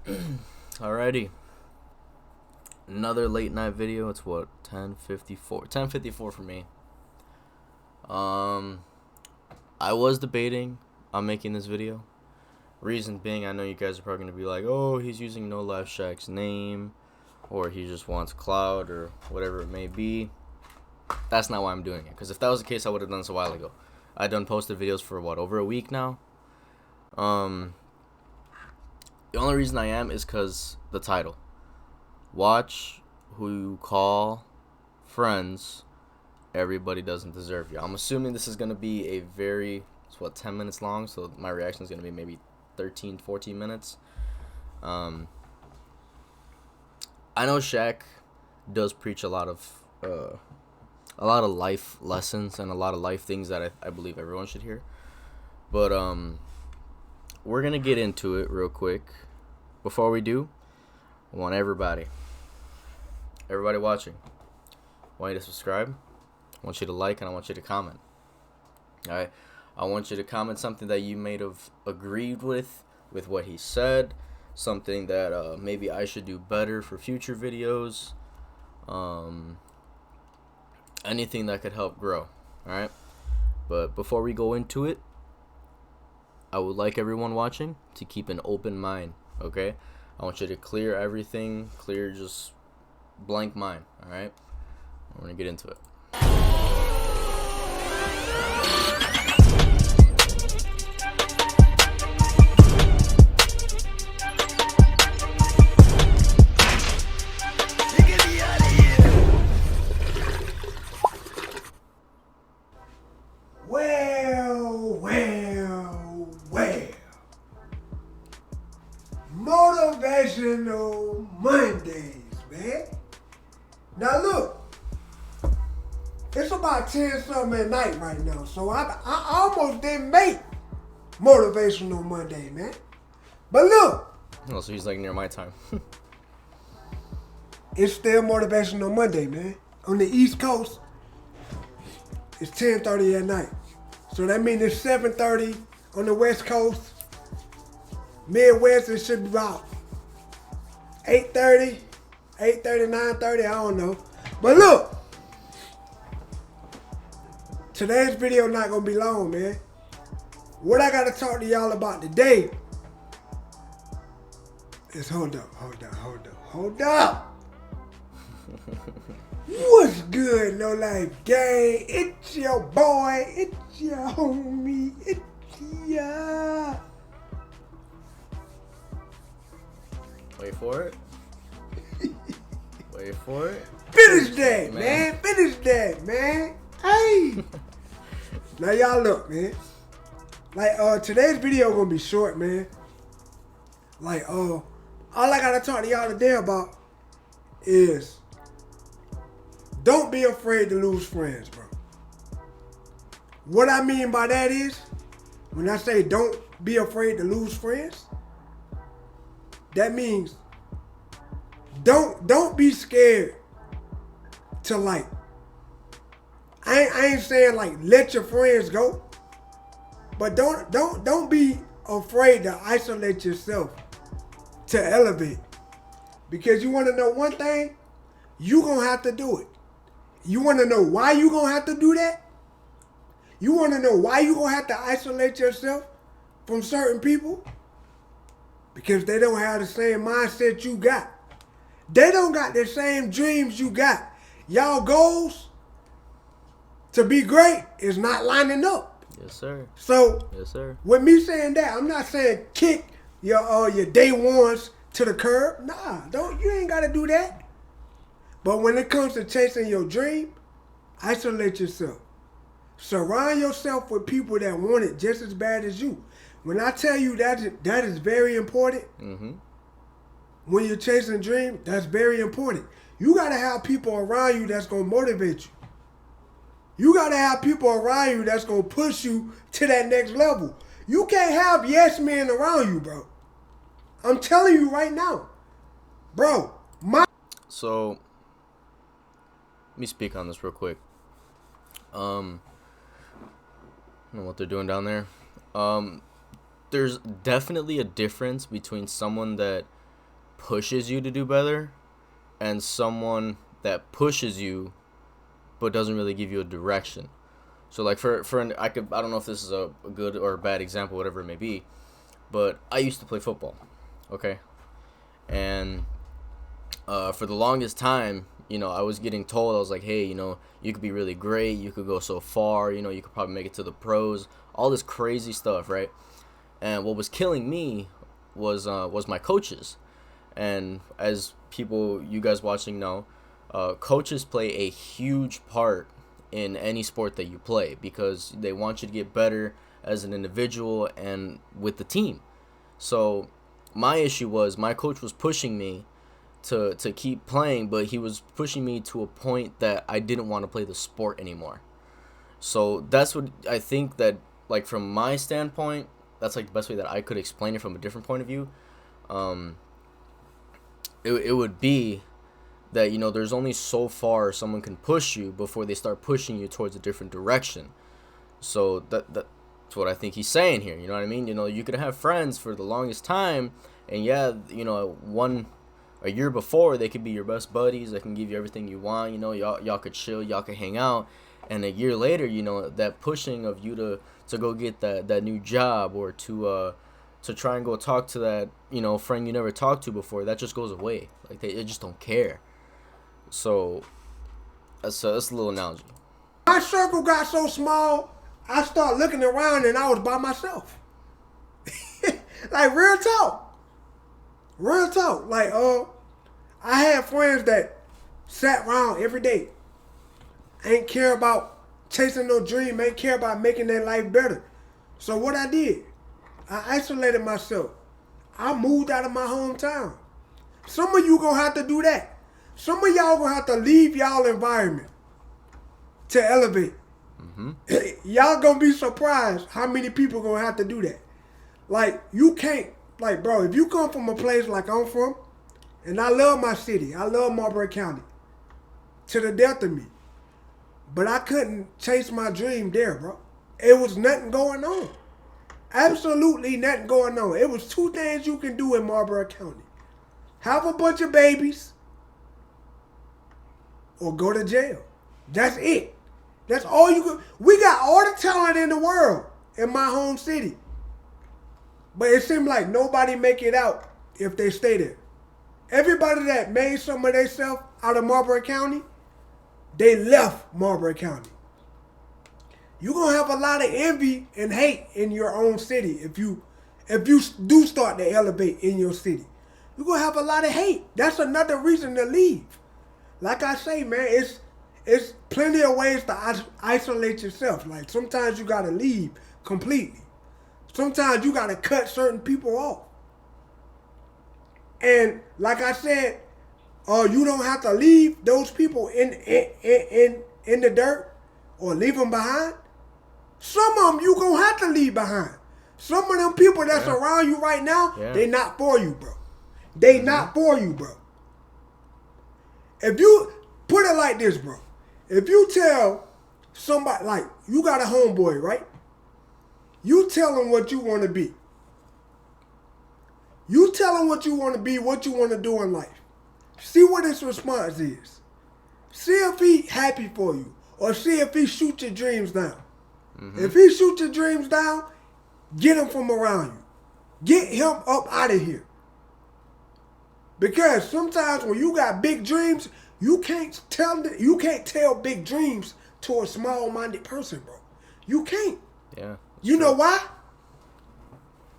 Alrighty. Another late night video. It's what, 10:54. 10:54 for me. I was debating on making this video. Reason being, I know you guys are probably gonna be like, "Oh, he's using Nolifeshaq's name, or he just wants clout, or whatever it may be." That's not why I'm doing it. Because if that was the case, I would have done this a while ago. I done posted videos for what, over a week now. The only reason I am is because the title. Watch who you call friends. Everybody doesn't deserve you. I'm assuming this is going to be a it's 10 minutes long, so my reaction is going to be maybe 13, 14 minutes. I know Shaq does preach a lot of life lessons and a lot of life things that I believe everyone should hear. But we're going to get into it real quick. Before we do, I want everybody watching, I want you to subscribe, I want you to like, and I want you to comment. Alright, I want you to comment something that you may have agreed with what he said, something that maybe I should do better for future videos, anything that could help grow. Alright, but before we go into it, I would like everyone watching to keep an open mind. Okay, I want you to clear everything, clear just blank mind. All right, we're gonna get into it. Motivational Mondays, man. Now look, it's about 10 something at night right now, so I almost didn't make Motivational Monday, man. But look. Oh, so he's like near my time. It's still Motivational Monday, man. On the East Coast, it's 10:30 at night. So that means it's 7:30 on the West Coast. Midwest, it should be about 8:30, 9:30, I don't know. But look, today's video not gonna be long, man. What I gotta talk to y'all about today is hold up. What's good, No Life Gang? It's your boy, it's your homie, it's ya. Wait for it. Wait for it. Finish that, man. Finish that, man. Hey. Now y'all look, man. Like today's video gonna be short, man. Like all I gotta talk to y'all today about is don't be afraid to lose friends, bro. What I mean by that is, when I say don't be afraid to lose friends, that means don't be scared to like. I ain't saying like let your friends go, but don't be afraid to isolate yourself to elevate. Because you want to know one thing, you gonna have to do it. You want to know why you gonna have to do that? You want to know why you gonna have to isolate yourself from certain people? Because they don't have the same mindset you got. They don't got the same dreams you got. Y'all goals to be great is not lining up. Yes, sir. So, yes, sir. With me saying that, I'm not saying kick your day ones to the curb. Nah, you ain't gotta do that. But when it comes to chasing your dream, isolate yourself. Surround yourself with people that want it just as bad as you. When I tell you that is very important, when you're chasing a dream, that's very important. You got to have people around you that's going to motivate you. You got to have people around you that's going to push you to that next level. You can't have yes men around you, bro. I'm telling you right now. Bro, So, let me speak on this real quick. I don't know what they're doing down there. There's definitely a difference between someone that pushes you to do better and someone that pushes you but doesn't really give you a direction. So like I don't know if this is a good or a bad example, whatever it may be, but I used to play football, okay? And for the longest time, you know, I was getting told, I was like, hey, you know, you could be really great, you could go so far, you know, you could probably make it to the pros, all this crazy stuff, right? And what was killing me was my coaches. And as people, you guys watching know, coaches play a huge part in any sport that you play because they want you to get better as an individual and with the team. So my issue was my coach was pushing me to keep playing, but he was pushing me to a point that I didn't want to play the sport anymore. So that's what I think that, like, from my standpoint, that's like the best way that I could explain it from a different point of view. It would be that, you know, there's only so far someone can push you before they start pushing you towards a different direction. So that's what I think he's saying here. You know what I mean? You know, you could have friends for the longest time, and yeah, you know, a year before they could be your best buddies. They can give you everything you want. You know, y'all could chill, y'all could hang out, and a year later, you know, that pushing of you to go get that new job or to try and go talk to that, you know, friend you never talked to before, that just goes away. Like they just don't care. So that's a little analogy. My circle got so small, I started looking around and I was by myself. Like real talk. Real talk. Like I had friends that sat around every day. Ain't care about chasing no dream, ain't care about making their life better. So what I did, I isolated myself. I moved out of my hometown. Some of you gonna have to do that. Some of y'all gonna have to leave y'all environment to elevate. Mm-hmm. Y'all gonna be surprised how many people gonna have to do that. Like, you can't, like, bro, if you come from a place like I'm from, and I love my city, I love Marlboro County to the death of me, but I couldn't chase my dream there, bro. It was nothing going on. Absolutely nothing going on. It was two things you can do in Marlboro County. Have a bunch of babies or go to jail. That's it. That's all you can. We got all the talent in the world in my home city. But it seemed like nobody make it out if they stay there. Everybody that made some of themselves out of Marlboro County, they left Marlboro County. You're going to have a lot of envy and hate in your own city if you do start to elevate in your city. You're going to have a lot of hate. That's another reason to leave. Like I say, man, it's plenty of ways to isolate yourself. Like, sometimes you got to leave completely. Sometimes you got to cut certain people off. And like I said, you don't have to leave those people in the dirt or leave them behind. Some of them you going to have to leave behind. Some of them people that's around you right now, they not for you, bro. They not for you, bro. If you put it like this, bro. If you tell somebody, like, you got a homeboy, right? You tell him what you want to be. You tell him what you want to be, what you want to do in life. See what his response is. See if he happy for you. Or see if he shoot your dreams down. Mm-hmm. If he shoot your dreams down, get him from around you. Get him up out of here. Because sometimes when you got big dreams, you can't tell big dreams to a small-minded person, bro. You can't. Yeah. You know why?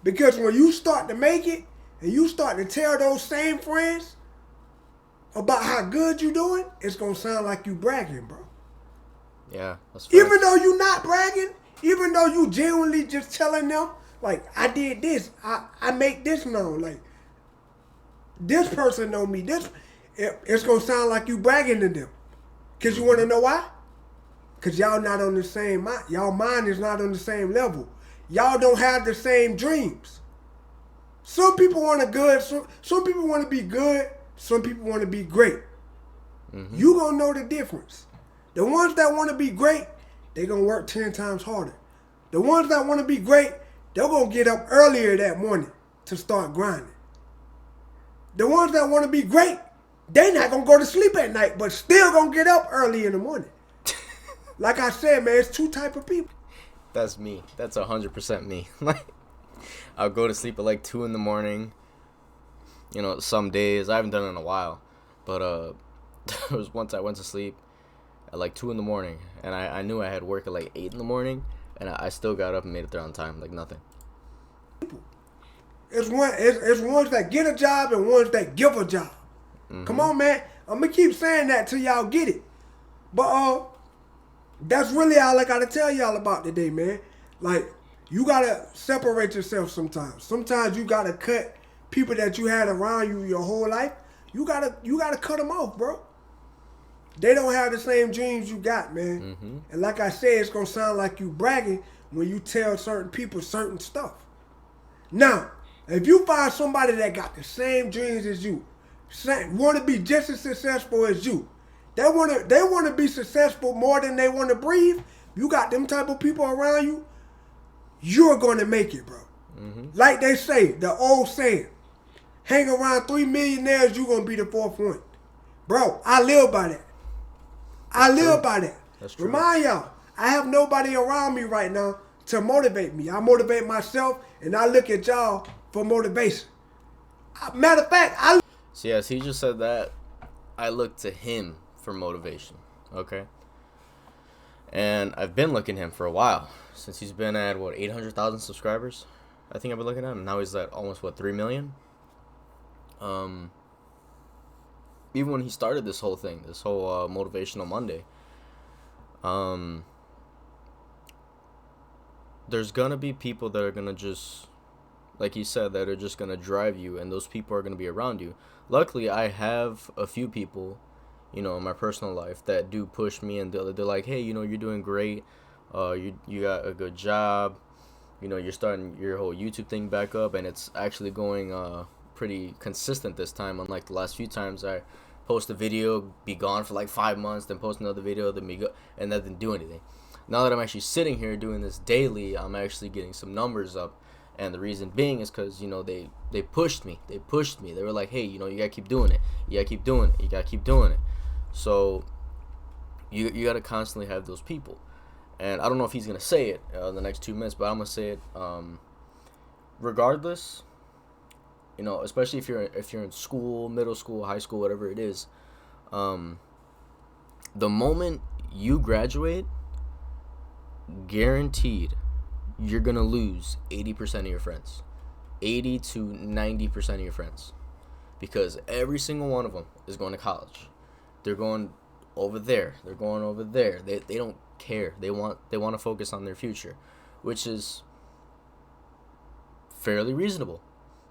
Because when you start to make it and you start to tell those same friends about how good you doing, it's gonna sound like you bragging, bro. Yeah, that's right. Even though you not bragging, even though you genuinely just telling them, like, I did this, I make this known, like, this person know me, it's gonna sound like you bragging to them. Cause you wanna know why? Cause y'all not on the same mind. Y'all mind is not on the same level. Y'all don't have the same dreams. Some people want to good, some people want to be good, some people want to be great. Mm-hmm. You gonna know the difference. The ones that want to be great, they gonna work 10 times harder. The ones that want to be great, they're gonna get up earlier that morning to start grinding. The ones that want to be great, they not gonna go to sleep at night, but still gonna get up early in the morning. Like I said, man, it's two type of people. That's me. That's 100% me. Like, I'll go to sleep at like 2 in the morning. You know, some days I haven't done it in a while, but there was once I went to sleep at like 2 in the morning, and I knew I had work at like 8 in the morning, and I still got up and made it there on time, like nothing. It's ones that get a job and ones that give a job. Mm-hmm. Come on, man. I'm gonna keep saying that till y'all get it. But that's really all I gotta tell y'all about today, man. Like, you gotta separate yourself sometimes. Sometimes you gotta cut people that you had around you your whole life. You gotta cut them off, bro. They don't have the same dreams you got, man. Mm-hmm. And like I said, it's gonna sound like you bragging when you tell certain people certain stuff. Now, if you find somebody that got the same dreams as you, want to be just as successful as you, they want to be successful more than they want to breathe, you got them type of people around you, you're going to make it, bro. Mm-hmm. Like they say, the old saying, hang around 3 millionaires, you're going to be the fourth one. Bro, I live by that. I live by that. That's true. Remind y'all, I have nobody around me right now to motivate me. I motivate myself, and I look at y'all for motivation. Matter of fact, So yes, he just said that. I look to him for motivation. Okay? And I've been looking at him for a while. Since he's been at, 800,000 subscribers? I think I've been looking at him. Now he's at almost, 3 million? Even when he started this whole thing, this whole Motivational Monday, there's going to be people that are going to just, like he said, that are just going to drive you, and those people are going to be around you. Luckily, I have a few people, in my personal life that do push me, and they're like, hey, you're doing great. You got a good job. You're starting your whole YouTube thing back up, and it's actually going pretty consistent this time, unlike the last few times I post a video, be gone for like 5 months, then post another video, then and that didn't do anything. Now that I'm actually sitting here doing this daily, I'm actually getting some numbers up. And the reason being is because, they pushed me. They were like, hey, you got to keep doing it. You got to keep doing it. You got to keep doing it. So you got to constantly have those people. And I don't know if he's going to say it in the next 2 minutes, but I'm going to say it. Regardless, especially if you're in school, middle school, high school, whatever it is, the moment you graduate, guaranteed, you're going to lose 80% of your friends. 80 to 90% of your friends. Because every single one of them is going to college. They're going over there. They're going over there. They don't care. They want to focus on their future, which is fairly reasonable.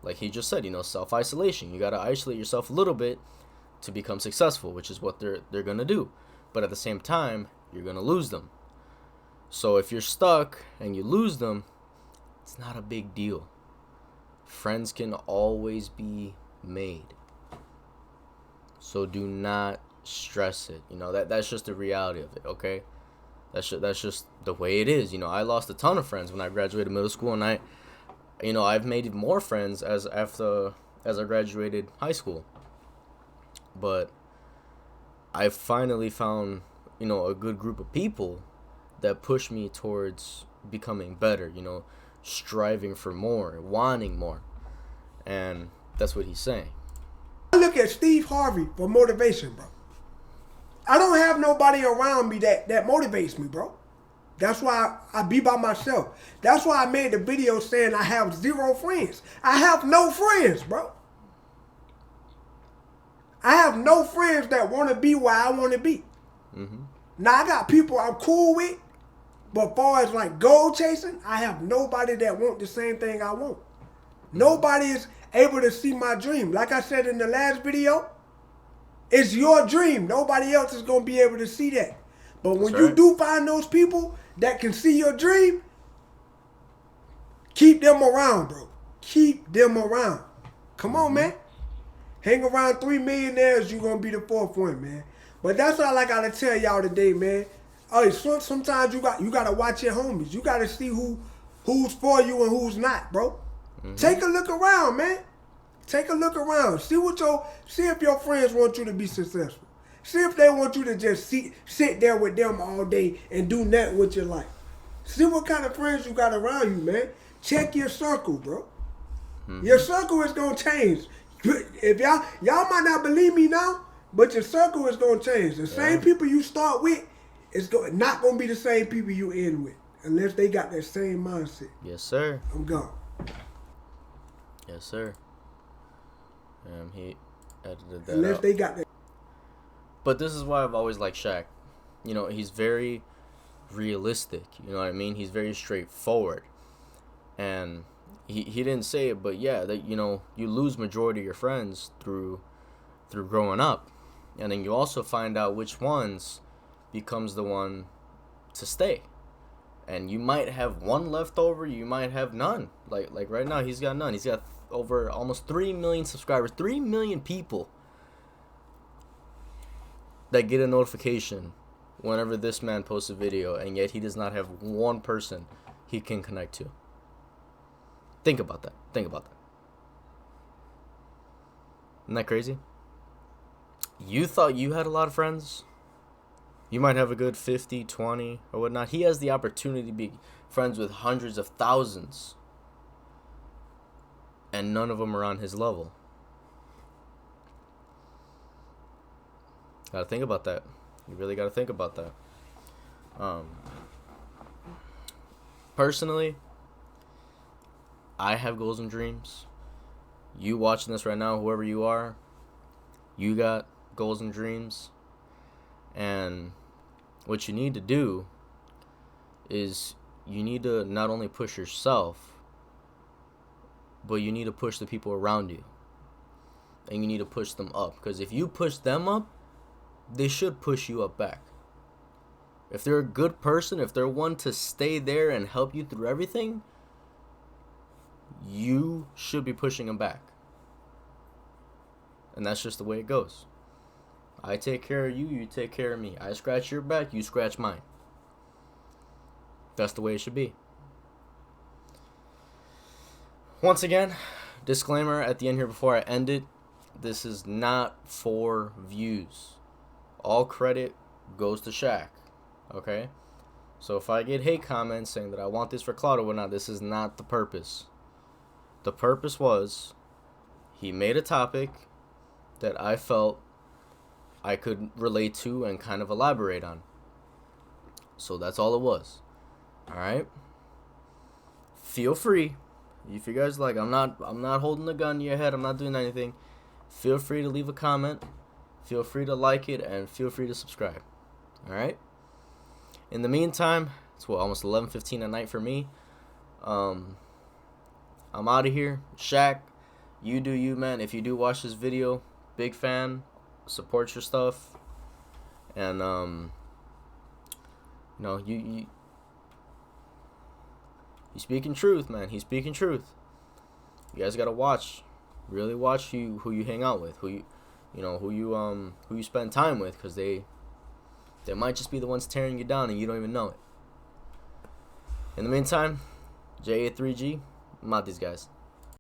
Like he just said, self-isolation. You got to isolate yourself a little bit to become successful, which is what they're going to do. But at the same time, you're going to lose them. So if you're stuck and you lose them, it's not a big deal. Friends can always be made. So do not stress it. That's just the reality of it, okay? That's just the way it is. I lost a ton of friends when I graduated middle school, and I've made more friends as I graduated high school. But I finally found, a good group of people that push me towards becoming better, striving for more, wanting more. And that's what he's saying. I look at Steve Harvey for motivation, bro. I don't have nobody around me that motivates me, bro. That's why I be by myself. That's why I made the video saying I have 0 friends. I have no friends, bro. I have no friends that want to be where I want to be. Mm-hmm. Now, I got people I'm cool with, but as far as like goal chasing, I have nobody that want the same thing I want. Nobody is able to see my dream. Like I said in the last video, it's your dream. Nobody else is going to be able to see that. But when you do find those people that can see your dream, keep them around, bro. Keep them around. Come on, man. Hang around 3 millionaires, you're going to be the fourth one, man. But that's all I got to tell y'all today, man. Sometimes you got to watch your homies. You got to see who's for you and who's not, bro. Mm-hmm. Take a look around, man. Take a look around. See if your friends want you to be successful. See if they want you to just sit there with them all day and do nothing with your life. See what kind of friends you got around you, man. Check your circle, bro. Your circle is gonna change. If y'all might not believe me now, but your circle is gonna change. The same people you start with is not gonna be the same people you end with, unless they got that same mindset. Yes, sir. I'm gone. Yes, sir. He edited that Unless out. they got that. But this is why I've always liked Shaq. You know, he's very realistic. You know what I mean? He's very straightforward. And he didn't say it, but yeah, that, you know, you lose majority of your friends through growing up. And then you also find out which ones becomes the one to stay. And you might have one left over, you might have none. Like right now, he's got none. He's got over almost 3 million subscribers, 3 million people that get a notification whenever this man posts a video, and yet he does not have one person he can connect to. Think about that. Think about that. Isn't that crazy? You thought you had a lot of friends? You might have a good 50, 20, or whatnot. He has the opportunity to be friends with hundreds of thousands, and none of them are on his level. Gotta think about that. You really gotta think about that. Personally, I have goals and dreams. You watching this right now, whoever you are, you got goals and dreams. And what you need to do is you need to not only push yourself, but you need to push the people around you. And you need to push them up. Because if you push them up, they should push you up back. If they're a good person, if they're one to stay there and help you through everything, you should be pushing them back. And that's just the way it goes. I take care of you, you take care of me. I scratch your back, you scratch mine. That's the way it should be. Once again, disclaimer at the end here before I end it. This is not for views. All credit goes to Shaq. Okay? So if I get hate comments saying that I want this for clout or whatnot, this is not the purpose. The purpose was he made a topic that I felt I could relate to and kind of elaborate on. So that's all it was. Alright? Feel free. If you guys like, I'm not holding a gun to your head, I'm not doing anything. Feel free to leave a comment. Feel free to like it, and feel free to subscribe. Alright? In the meantime, it's almost 11:15 at night for me. I'm out of here. Shaq, you do you, man. If you do watch this video, big fan. Support your stuff. And you speaking truth, man. He's speaking truth. You guys gotta watch. Really watch who you hang out with, who you spend time with, because they might just be the ones tearing you down and you don't even know it. In the meantime, J83G, I'm out these guys.